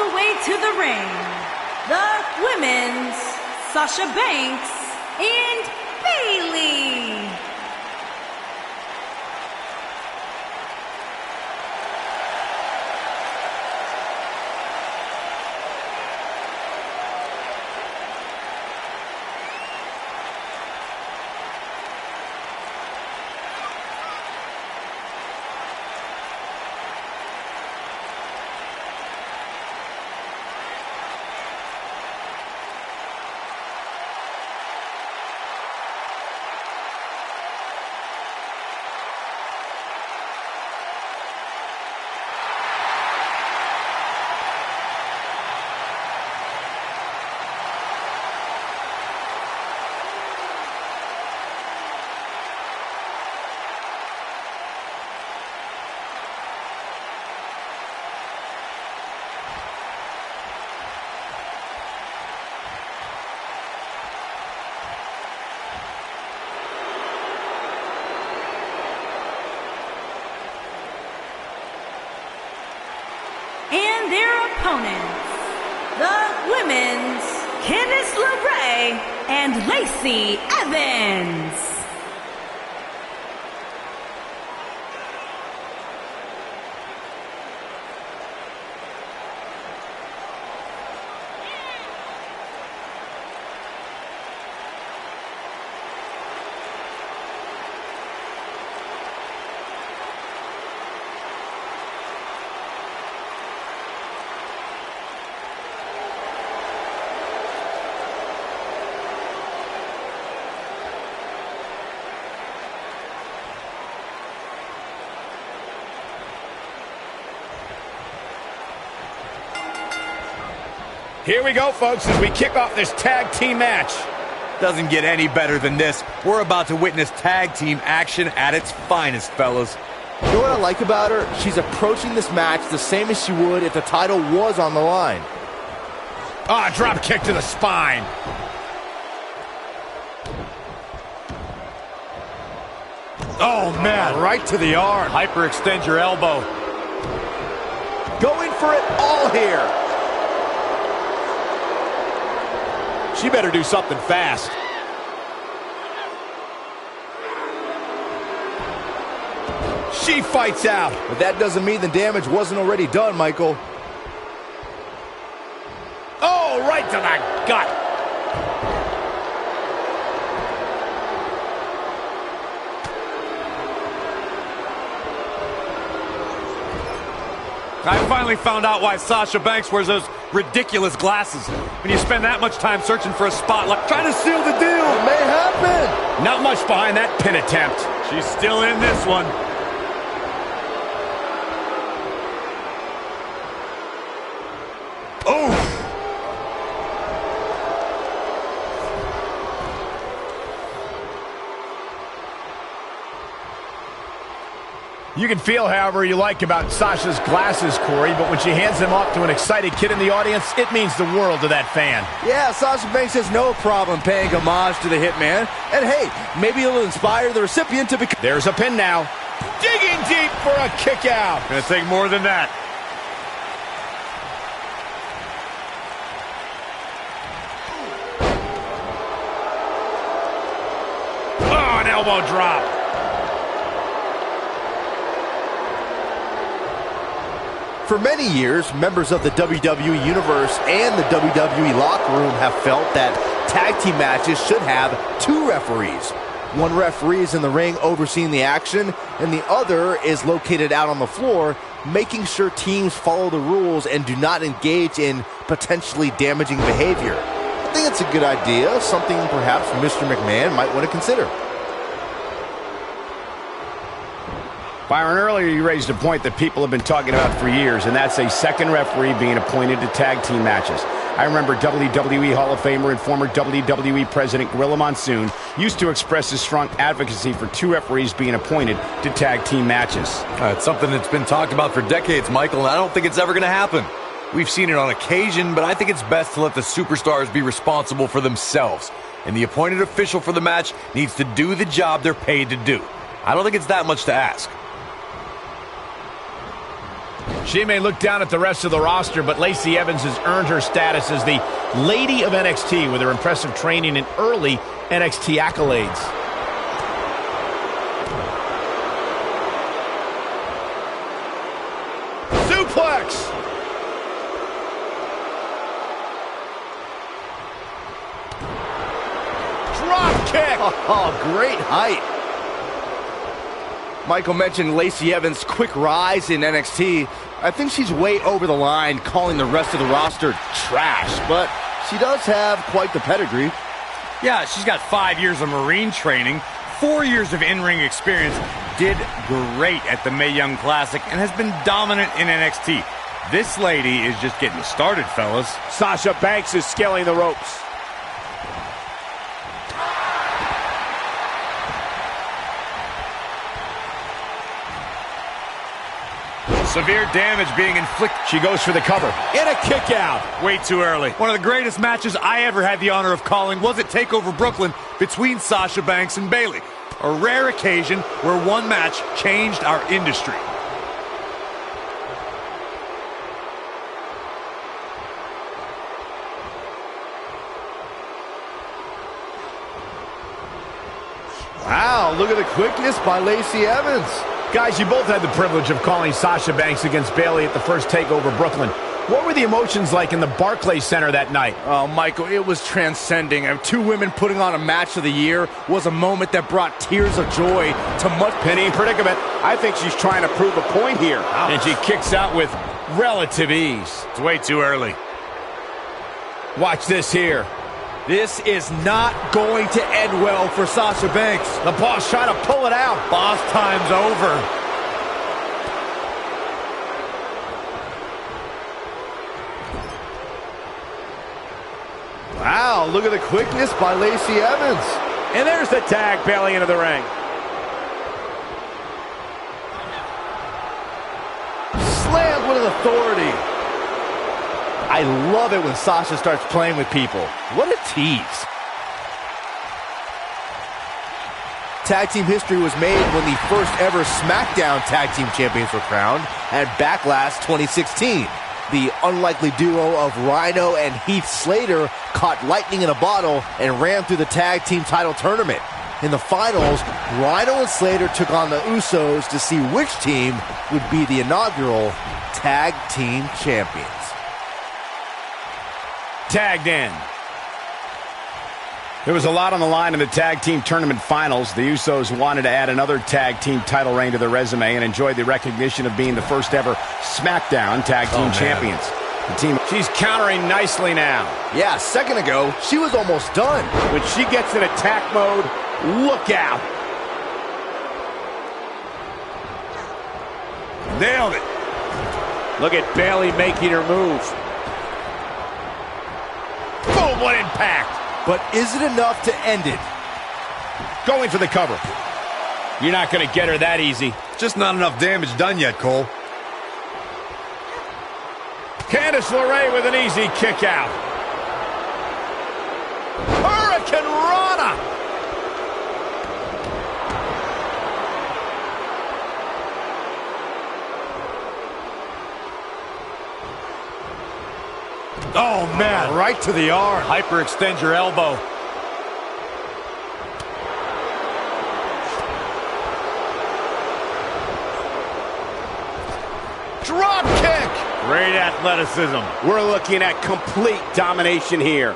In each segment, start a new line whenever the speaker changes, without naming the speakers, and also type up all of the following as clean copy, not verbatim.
the way to the ring, the women's Sasha Banks and Bayley. And their opponents, the women's Candice, Larae and Lacey Evans.
Here we go, folks, as we kick off this tag team match.
Doesn't get any better than this. We're about to witness tag team action at its finest, fellas.
You know what I like about her? She's approaching this match the same as she would if the title was on the line.
Ah, drop kick to the spine.
Oh, man.
Right to the arm.
Hyperextend your elbow.
Going for it all here.
She better do something fast.
She fights out.
But that doesn't mean the damage wasn't already done, Michael.
Oh, right to the gut.
I finally found out why Sasha Banks wears those ridiculous glasses. When you spend that much time searching for a spotlight, trying to seal the deal.
It may happen.
Not much behind that pin attempt.
She's still in this one. Oh!
You can feel however you like about Sasha's glasses, Corey, but when she hands them off to an excited kid in the audience, it means the world to that fan.
Yeah, Sasha Banks has no problem paying homage to the Hitman. And hey, maybe it'll inspire the recipient to become...
There's a pin now. Digging deep for a kick out.
Gonna take more than that.
Oh, an elbow drop.
For many years, members of the WWE Universe and the WWE locker room have felt that tag team matches should have two referees. One referee is in the ring overseeing the action, and the other is located out on the floor, making sure teams follow the rules and do not engage in potentially damaging behavior. I think it's a good idea, something perhaps Mr. McMahon might want to consider.
Byron, earlier you raised a point that people have been talking about for years, and that's a second referee being appointed to tag team matches. I remember WWE Hall of Famer and former WWE President Gorilla Monsoon used to express his strong advocacy for two referees being appointed to tag team matches.
It's something that's been talked about for decades, Michael, and I don't think it's ever going to happen. We've seen it on occasion, but I think it's best to let the superstars be responsible for themselves. And the appointed official for the match needs to do the job they're paid to do. I don't think it's that much to ask.
She may look down at the rest of the roster, but Lacey Evans has earned her status as the Lady of NXT with her impressive training and early NXT accolades. Suplex! Drop kick!
Oh, great height. Michael mentioned Lacey Evans' quick rise in NXT. I think she's way over the line calling the rest of the roster trash, but she does have quite the pedigree.
Yeah, she's got 5 years of Marine training, 4 years of in-ring experience, did great at the Mae Young Classic, and has been dominant in NXT. This lady is just getting started, fellas.
Sasha Banks is scaling the ropes.
Severe damage being inflicted.
She goes for the cover.
And a kick out. Way too early. One of the greatest matches I ever had the honor of calling was at TakeOver Brooklyn between Sasha Banks and Bayley. A rare occasion where one match changed our industry.
Wow, look at the quickness by Lacey Evans.
Guys, you both had the privilege of calling Sasha Banks against Bayley at the first TakeOver Brooklyn. What were the emotions like in the Barclays Center that night?
Oh, Michael, it was transcending. Two women putting on a match of the year was a moment that brought tears of joy to much.
Penny predicament. I think she's trying to prove a point here. Ouch. And she kicks out with relative ease.
It's way too early.
Watch this here.
This is not going to end well for Sasha Banks.
The boss trying to pull it out.
Boss time's over.
Wow, look at the quickness by Lacey Evans.
And there's the tag, Bayley into the ring.
Slammed with authority. I love it when Sasha starts playing with people. What a tease. Tag team history was made when the first ever SmackDown Tag Team Champions were crowned at Backlash 2016. The unlikely duo of Rhino and Heath Slater caught lightning in a bottle and ran through the tag team title tournament. In the finals, Rhino and Slater took on the Usos to see which team would be the inaugural Tag Team Champions.
Tagged in. There was a lot on the line in the tag team tournament finals. The Usos wanted to add another tag team title reign to their resume and enjoyed the recognition of being the first ever SmackDown tag team champions. The team, she's countering nicely now.
Yeah, a second ago, she was almost done.
When she gets in attack mode, look out.
Nailed it.
Look at Bayley making her move. Boom, what impact.
But is it enough to end it?
Going for the cover. You're not going to get her that easy.
Just not enough damage done yet, Cole.
Candice Larae with an easy kick out. Hurricane Rana.
Oh, man.
Right to the arm.
Hyperextend your elbow.
Drop kick.
Great athleticism.
We're looking at complete domination here.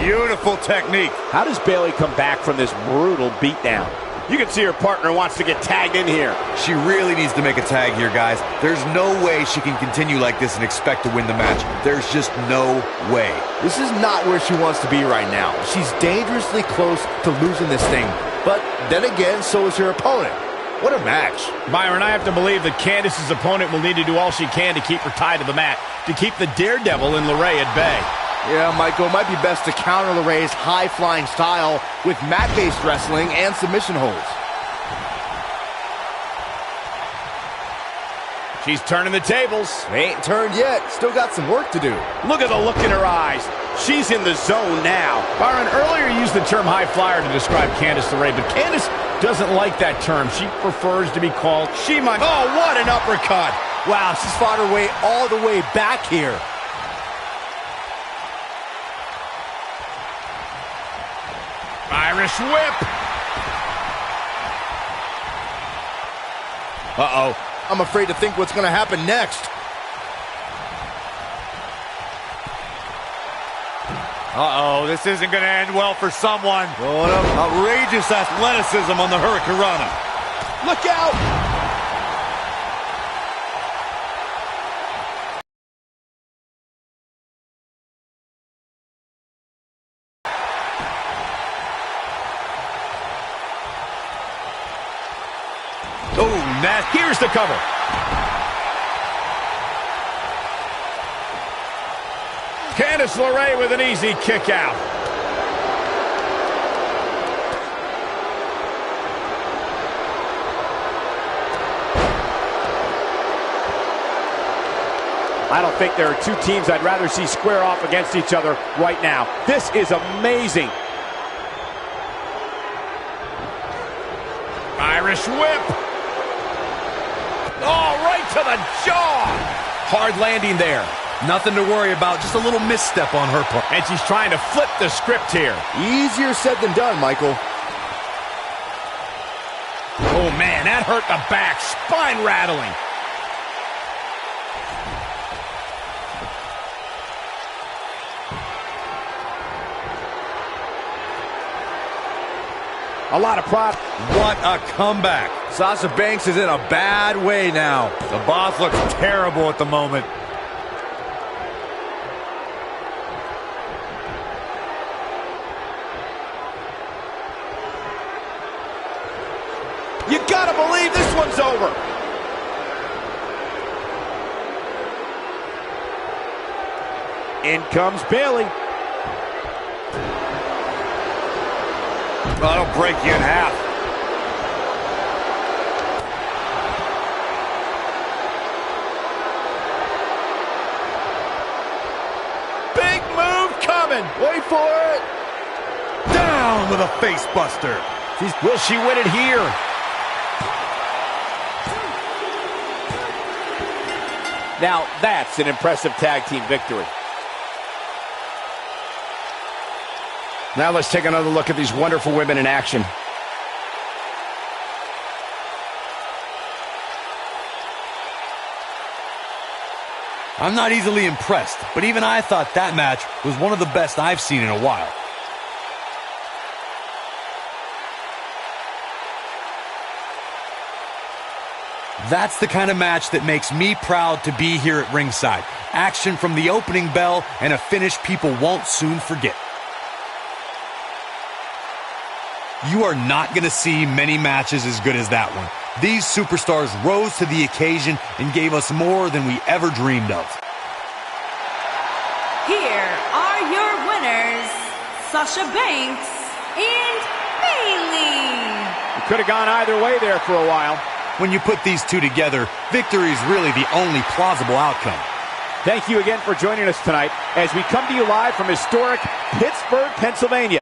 Beautiful technique.
How does Bayley come back from this brutal beatdown? You can see her partner wants to get tagged in here.
She really needs to make a tag here, guys. There's no way she can continue like this and expect to win the match. There's just no way.
This is not where she wants to be right now. She's dangerously close to losing this thing. But then again, so is her opponent. What a match.
Byron, I have to believe that Candice's opponent will need to do all she can to keep her tied to the mat, to keep the daredevil in Larae at bay.
Yeah, Michael, it might be best to counter Larae's high-flying style with mat-based wrestling and submission holds.
She's turning the tables.
They ain't turned yet. Still got some work to do.
Look at the look in her eyes. She's in the zone now. Byron, earlier you used the term high flyer to describe Candice LeRae, but Candice doesn't like that term. She prefers to be called She-Man. Oh, what an uppercut.
Wow, she's fought her way all the way back here.
Irish whip. Uh-oh.
I'm afraid to think what's going to happen next.
Uh-oh, this isn't going to end well for someone. Going up. Outrageous athleticism on the Hurricanrana.
Look out!
Oh, here's the cover. Candice Larae with an easy kick out.
I don't think there are two teams I'd rather see square off against each other right now. This is amazing.
Irish whip. Oh, right to the jaw. Hard landing there.
Nothing to worry about, just a little misstep on her part.
And she's trying to flip the script here.
Easier said than done, Michael.
Oh, man, that hurt the back. Spine rattling.
A lot of pride.
What a comeback.
Sasha Banks is in a bad way now.
The boss looks terrible at the moment.
You gotta believe this one's over. In comes Bayley.
That'll break you in half.
Big move coming.
Wait for it.
Down with a face buster.
Will she win it here?
Now that's an impressive tag team victory.
Now let's take another look at these wonderful women in action.
I'm not easily impressed, but even I thought that match was one of the best I've seen in a while. That's the kind of match that makes me proud to be here at ringside. Action from the opening bell and a finish people won't soon forget. You are not going to see many matches as good as that one. These superstars rose to the occasion and gave us more than we ever dreamed of.
Here are your winners, Sasha Banks and Bayley.
It could have gone either way there for a while.
When you put these two together, victory is really the only plausible outcome.
Thank you again for joining us tonight as we come to you live from historic Pittsburgh, Pennsylvania.